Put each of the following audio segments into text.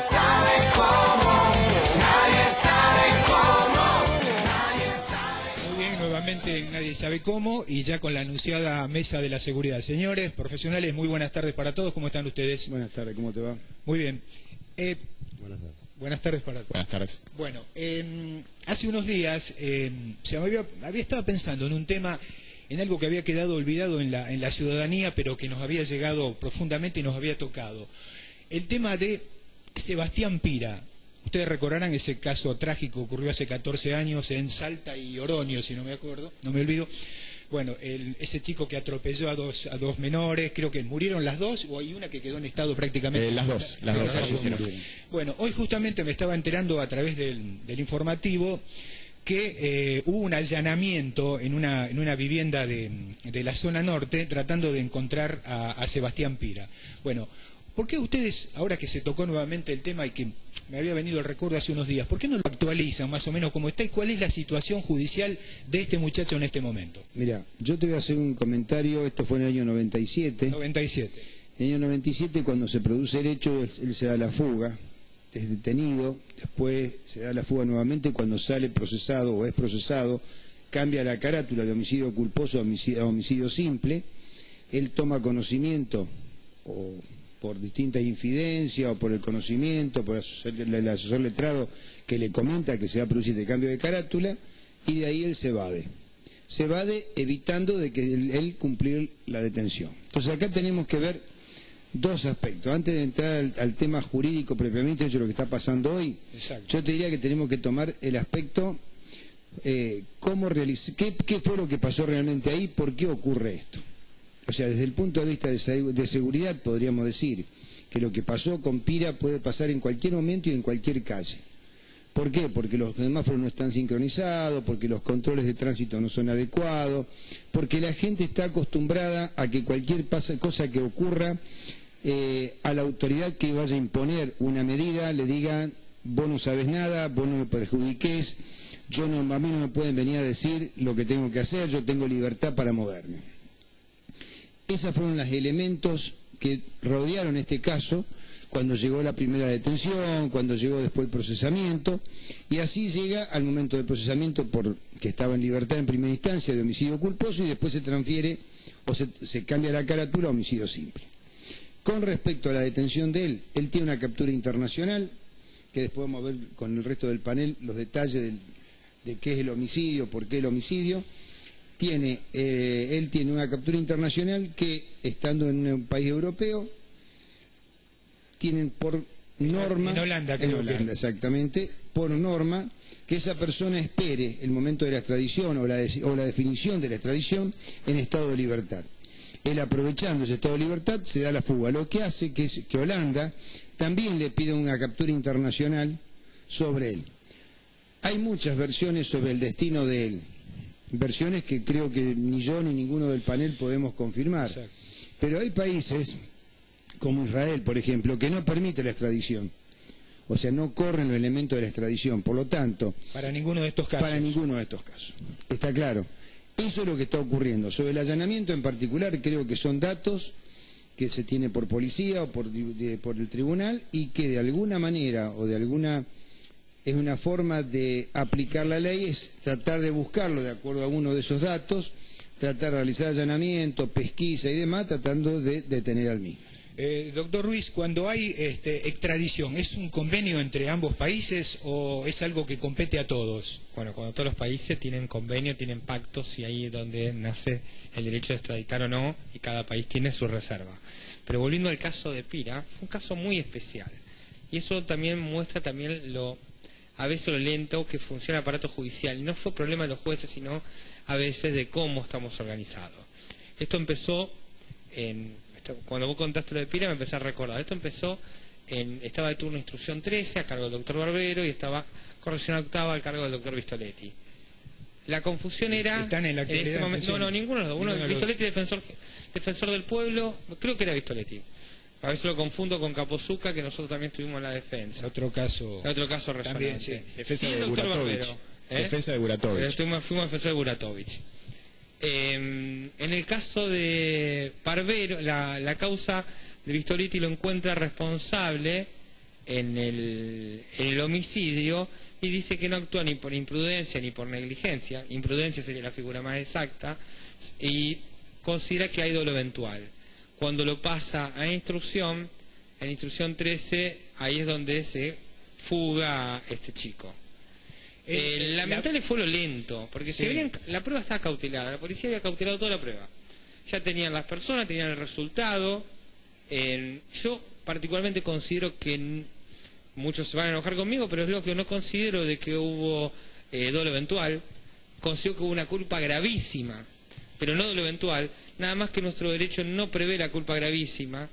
sabe cómo, nadie sabe cómo, nadie sabe. Muy bien, nuevamente Nadie Sabe Cómo, y ya con la anunciada mesa de la seguridad. Señores, profesionales, muy buenas tardes para todos. ¿Cómo están ustedes? Buenas tardes, ¿cómo te va? Muy bien. Buenas tardes. Buenas tardes para todos. Buenas tardes. Bueno, hace unos días había estado pensando en un tema, en algo que había quedado olvidado en la ciudadanía, pero que nos había llegado profundamente y nos había tocado. El tema de Sebastián Pira. Ustedes recordarán ese caso trágico que ocurrió hace 14 años en Salta y Oroño, si no me olvido. Bueno, ese chico que atropelló a dos menores, creo que murieron las dos, o hay una que quedó en estado prácticamente... Las dos fallecieron. Bueno, hoy justamente me estaba enterando a través del informativo que hubo un allanamiento en una vivienda de la zona norte tratando de encontrar a Sebastián Pira. Bueno, ¿por qué ustedes, ahora que se tocó nuevamente el tema y que me había venido el recuerdo hace unos días, ¿por qué no lo actualizan más o menos cómo está y cuál es la situación judicial de este muchacho en este momento? Mira, yo te voy a hacer un comentario, esto fue en el año 97. 97. En el año 97, cuando se produce el hecho, él se da la fuga, es detenido, después se da la fuga nuevamente, cuando sale procesado o es procesado, cambia la carátula de homicidio culposo a homicidio simple, él toma conocimiento o por distintas infidencias o por el conocimiento, por el asesor letrado que le comenta que se va a producir este cambio de carátula, y de ahí él se evade. Se evade evitando de que él cumplir la detención. Entonces acá tenemos que ver dos aspectos. Antes de entrar al tema jurídico propiamente hecho, lo que está pasando hoy, Exacto. Yo te diría que tenemos que tomar el aspecto, qué fue lo que pasó realmente ahí, por qué ocurre esto. O sea, desde el punto de vista de seguridad podríamos decir que lo que pasó con Pira puede pasar en cualquier momento y en cualquier calle. ¿Por qué? Porque los semáforos no están sincronizados, porque los controles de tránsito no son adecuados, porque la gente está acostumbrada a que cualquier cosa que ocurra, a la autoridad que vaya a imponer una medida le digan: vos no sabes nada, vos no me perjudiques, a mí no me pueden venir a decir lo que tengo que hacer, yo tengo libertad para moverme. Esos fueron los elementos que rodearon este caso cuando llegó la primera detención, cuando llegó después el procesamiento, y así llega al momento del procesamiento, que estaba en libertad en primera instancia de homicidio culposo, y después se transfiere o se cambia la carátula a homicidio simple. Con respecto a la detención de él tiene una captura internacional, que después vamos a ver con el resto del panel los detalles de qué es el homicidio, por qué el homicidio. Él tiene una captura internacional que, estando en un país europeo, tienen por norma... En Holanda, creo. En Holanda, exactamente, por norma, que esa persona espere el momento de la extradición o la definición de la extradición en estado de libertad. Él, aprovechando ese estado de libertad, se da la fuga, lo que hace que Holanda también le pide una captura internacional sobre él. Hay muchas versiones sobre el destino de él, versiones que creo que ni yo ni ninguno del panel podemos confirmar. Exacto. Pero hay países, como Israel, por ejemplo, que no permite la extradición. O sea, no corren los elementos de la extradición. Por lo tanto... Para ninguno de estos casos. Para ninguno de estos casos. Está claro. Eso es lo que está ocurriendo. Sobre el allanamiento en particular, creo que son datos que se tiene por policía o por el tribunal, y que de alguna manera o de alguna... Es una forma de aplicar la ley, es tratar de buscarlo de acuerdo a uno de esos datos, tratar de realizar allanamiento, pesquisa y demás, tratando de detener al mismo. Doctor Ruiz, cuando hay extradición, ¿es un convenio entre ambos países o es algo que compete a todos? Bueno, cuando todos los países tienen convenio, tienen pactos, y ahí es donde nace el derecho de extraditar o no, y cada país tiene su reserva. Pero volviendo al caso de Pira, fue un caso muy especial, y eso también muestra a veces lo lento que funciona el aparato judicial. Y no fue problema de los jueces, sino a veces de cómo estamos organizados. Esto empezó cuando vos contaste lo de Pira, me empecé a recordar. Esto empezó estaba de turno instrucción 13 a cargo del doctor Barbero, y estaba corrección octava al cargo del doctor Vistoletti. La confusión era... ¿Están en la actualidad? No, ninguno de los dos. Uno, Vistoletti, defensor del pueblo, creo que era Vistoletti. A veces lo confundo con Capozuca, que nosotros también estuvimos en la defensa. Otro caso resonante. También, sí. Defensa de Buratovich. Defensa de Buratovich. Fuimos defensor de Buratovich. En el caso de Barbero, la causa de Vistoletti lo encuentra responsable en el homicidio, y dice que no actúa ni por imprudencia ni por negligencia. Imprudencia sería la figura más exacta, y considera que hay dolo eventual. Cuando lo pasa a instrucción, en instrucción 13, ahí es donde se fuga este chico. Lamentable fue lo lento, porque Sí. la prueba estaba cautelada, la policía había cautelado toda la prueba. Ya tenían las personas, tenían el resultado. Yo particularmente considero que, muchos se van a enojar conmigo, pero es lógico, no considero de que hubo dolo eventual. Considero que hubo una culpa gravísima, pero no dolo eventual, nada más que nuestro derecho no prevé la culpa gravísima,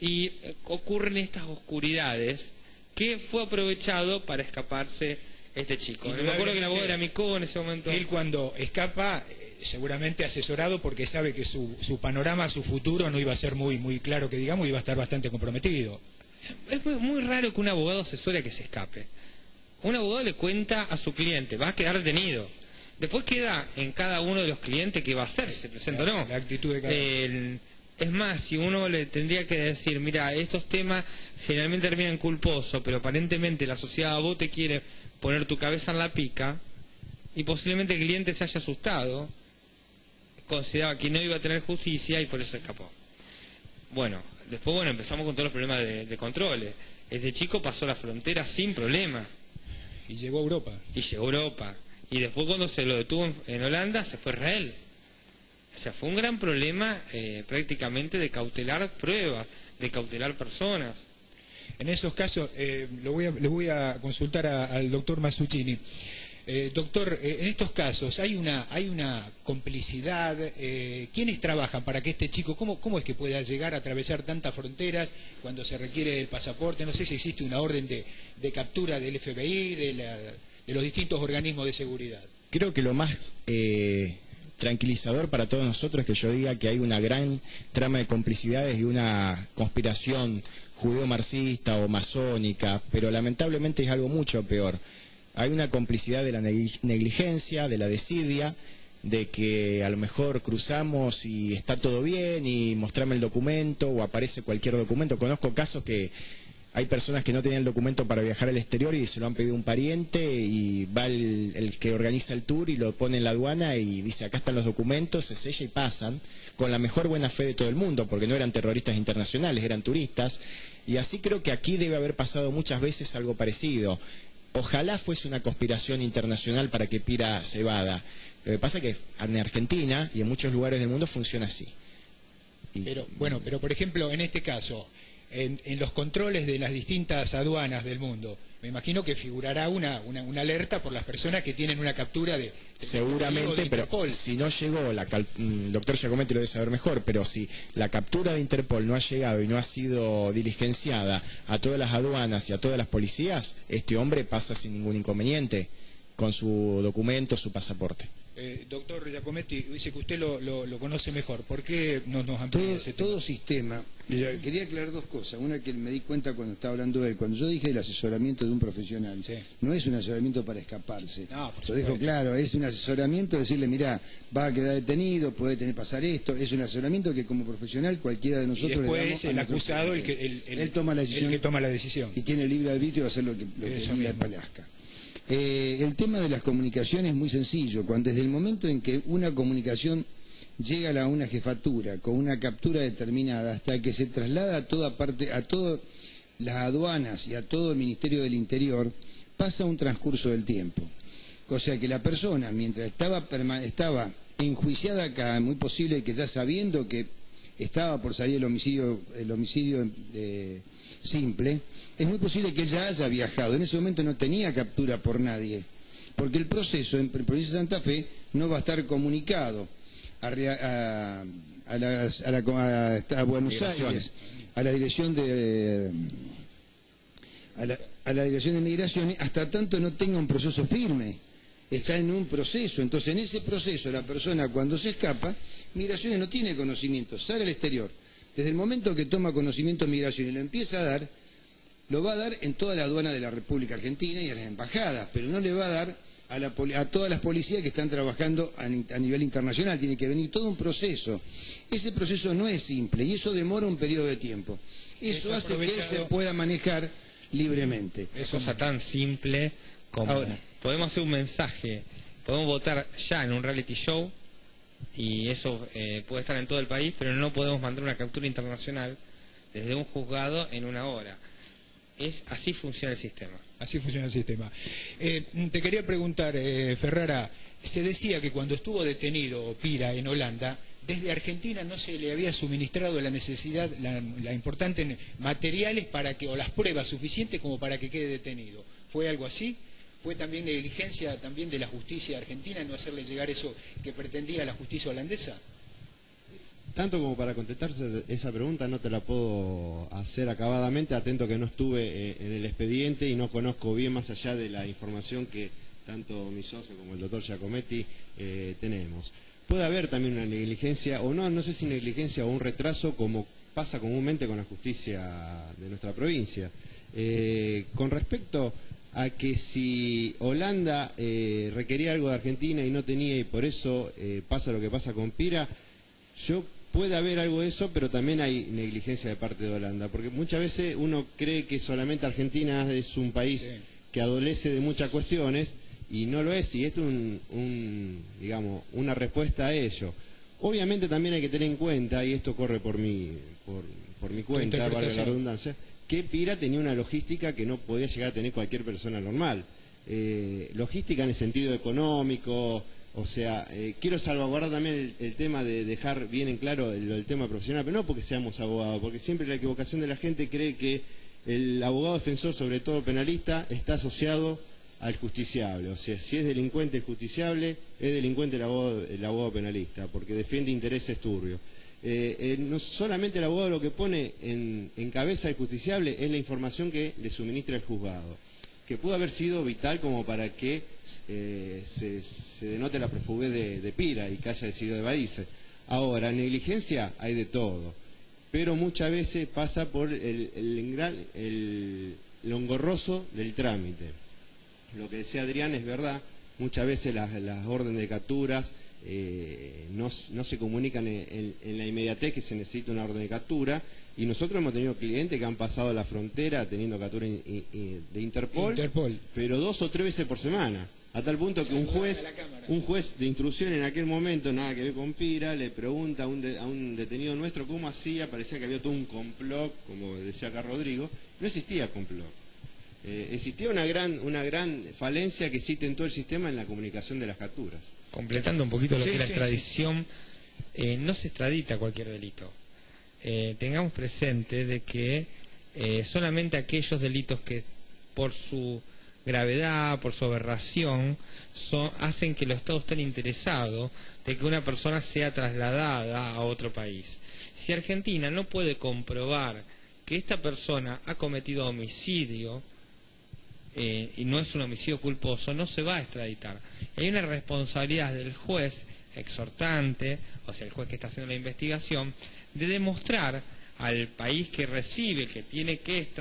y ocurren estas oscuridades que fue aprovechado para escaparse este chico. Me acuerdo que la voz era Micó en ese momento. Él cuando escapa, seguramente asesorado porque sabe que su panorama, su futuro no iba a ser muy claro, que digamos, iba a estar bastante comprometido. Es muy raro que un abogado asesore a que se escape. Un abogado le cuenta a su cliente, va a quedar detenido. Después queda en cada uno de los clientes qué va a hacer, si se presenta o no. La actitud de cada uno. Es más, si uno le tendría que decir, mira, estos temas generalmente terminan culposos, pero aparentemente la sociedad a vos te quiere poner tu cabeza en la pica, y posiblemente el cliente se haya asustado, consideraba que no iba a tener justicia y por eso escapó. Bueno, después empezamos con todos los problemas de controles. Este chico pasó la frontera sin problema. Y llegó a Europa. Y después cuando se lo detuvo en Holanda, se fue a Israel. O sea, fue un gran problema prácticamente de cautelar pruebas, de cautelar personas. En esos casos, le voy a consultar al doctor Mazzuccini. Doctor, en estos casos hay una complicidad. ¿Quiénes trabajan para que este chico, cómo es que pueda llegar a atravesar tantas fronteras cuando se requiere el pasaporte? No sé si existe una orden de captura del FBI, de los distintos organismos de seguridad. Creo que lo más tranquilizador para todos nosotros es que yo diga que hay una gran trama de complicidades y una conspiración judeo-marxista o masónica, pero lamentablemente es algo mucho peor. Hay una complicidad de la negligencia, de la desidia, de que a lo mejor cruzamos y está todo bien y mostrame el documento o aparece cualquier documento. Conozco casos que hay personas que no tenían el documento para viajar al exterior y se lo han pedido un pariente, y va el que organiza el tour y lo pone en la aduana y dice acá están los documentos, se sella y pasan, con la mejor buena fe de todo el mundo, porque no eran terroristas internacionales, eran turistas. Y así creo que aquí debe haber pasado muchas veces algo parecido. Ojalá fuese una conspiración internacional para que Pira se evada. Lo que pasa es que en Argentina y en muchos lugares del mundo funciona así. Pero por ejemplo, en este caso, en los controles de las distintas aduanas del mundo, me imagino que figurará una alerta por las personas que tienen una captura de seguramente, pero si no llegó, doctor Giacometti lo debe saber mejor, pero si la captura de Interpol no ha llegado y no ha sido diligenciada a todas las aduanas y a todas las policías, este hombre pasa sin ningún inconveniente con su documento, su pasaporte. Doctor Giacometti, dice que usted lo conoce mejor. ¿Por qué no nos amplía ese tema? Todo sistema. Quería aclarar dos cosas. Una que me di cuenta cuando estaba hablando de él. Cuando yo dije el asesoramiento de un profesional, sí, no es un asesoramiento para escaparse. No, por lo dejo claro, es un asesoramiento de decirle, mirá, va a quedar detenido, puede pasar esto. Es un asesoramiento que como profesional cualquiera de nosotros y después le damos el acusado él toma la decisión, el que toma la decisión. Y tiene libre arbitrio de hacer lo que le plazca. El tema de las comunicaciones es muy sencillo. Desde el momento en que una comunicación llega a una jefatura con una captura determinada hasta que se traslada a todas las aduanas y a todo el Ministerio del Interior, pasa un transcurso del tiempo. O sea que la persona, mientras estaba enjuiciada acá, muy posible que ya sabiendo que estaba por salir el homicidio simple, es muy posible que ella haya viajado. En ese momento no tenía captura por nadie, porque el proceso en provincia de Santa Fe no va a estar comunicado a Buenos Aires, a la dirección de Migraciones, hasta tanto no tenga un proceso firme. Está en un proceso. Entonces, en ese proceso, la persona cuando se escapa, Migraciones no tiene conocimiento, sale al exterior. Desde el momento que toma conocimiento de Migraciones y lo empieza a dar, lo va a dar en toda la aduana de la República Argentina y a las embajadas, pero no le va a dar a todas las policías que están trabajando a nivel internacional. Tiene que venir todo un proceso. Ese proceso no es simple y eso demora un periodo de tiempo. Eso hace que él se pueda manejar libremente. Es cosa tan simple como Ahora. podemos hacer un mensaje, podemos votar ya en un reality show y eso puede estar en todo el país, pero no podemos mandar una captura internacional desde un juzgado en una hora. Así funciona el sistema. Así funciona el sistema. Te quería preguntar, Ferrara, se decía que cuando estuvo detenido Pira en Holanda, desde Argentina no se le había suministrado la necesidad, la importante materiales para que, o las pruebas suficientes como para que quede detenido. ¿Fue algo así? ¿Fue también negligencia también de la justicia argentina no hacerle llegar eso que pretendía la justicia holandesa? Tanto como para contestarse esa pregunta no te la puedo hacer acabadamente, atento que no estuve en el expediente y no conozco bien más allá de la información que tanto mi socio como el doctor Giacometti tenemos. Puede haber también una negligencia, o no sé si negligencia o un retraso, como pasa comúnmente con la justicia de nuestra provincia. Con respecto a que si Holanda requería algo de Argentina y no tenía, y por eso pasa lo que pasa con Pira, puede haber algo de eso, pero también hay negligencia de parte de Holanda, porque muchas veces uno cree que solamente Argentina es un país que adolece de muchas cuestiones, y no lo es, y esto es digamos, una respuesta a ello. Obviamente también hay que tener en cuenta, y esto corre por mi cuenta, valga la redundancia, que Pira tenía una logística que no podía llegar a tener cualquier persona normal. Logística en el sentido económico, o sea, quiero salvaguardar también el tema de dejar bien en claro el tema profesional, pero no porque seamos abogados, porque siempre la equivocación de la gente cree que el abogado defensor, sobre todo penalista, está asociado al justiciable. O sea, si es delincuente el justiciable, es delincuente el abogado penalista, porque defiende intereses turbios. No solamente el abogado lo que pone en cabeza del justiciable es la información que le suministra el juzgado, que pudo haber sido vital como para que se denote la prófuguez de Pira y que haya decidido evadirse. Ahora, negligencia hay de todo, pero muchas veces pasa por el engorroso del trámite. Lo que decía Adrián es verdad, muchas veces las órdenes de capturas no se comunican en la inmediatez que se necesita una orden de captura, y nosotros hemos tenido clientes que han pasado la frontera teniendo captura de Interpol, pero 2 o 3 veces por semana, a tal punto que un juez de instrucción en aquel momento, nada que ver con Pira, le pregunta a un detenido nuestro cómo hacía, parecía que había todo un complot, como decía acá Rodrigo. No existía complot. Existía una gran falencia que existe en todo el sistema en la comunicación de las capturas. Completando un poquito lo que es la extradición, no se extradita cualquier delito. Tengamos presente de que solamente aquellos delitos que por su gravedad, por su aberración, hacen que los estados estén interesados de que una persona sea trasladada a otro país. Si Argentina no puede comprobar que esta persona ha cometido homicidio, y no es un homicidio culposo, no se va a extraditar. Hay una responsabilidad del juez exhortante, o sea, el juez que está haciendo la investigación, de demostrar al país que recibe, que tiene que extraditar,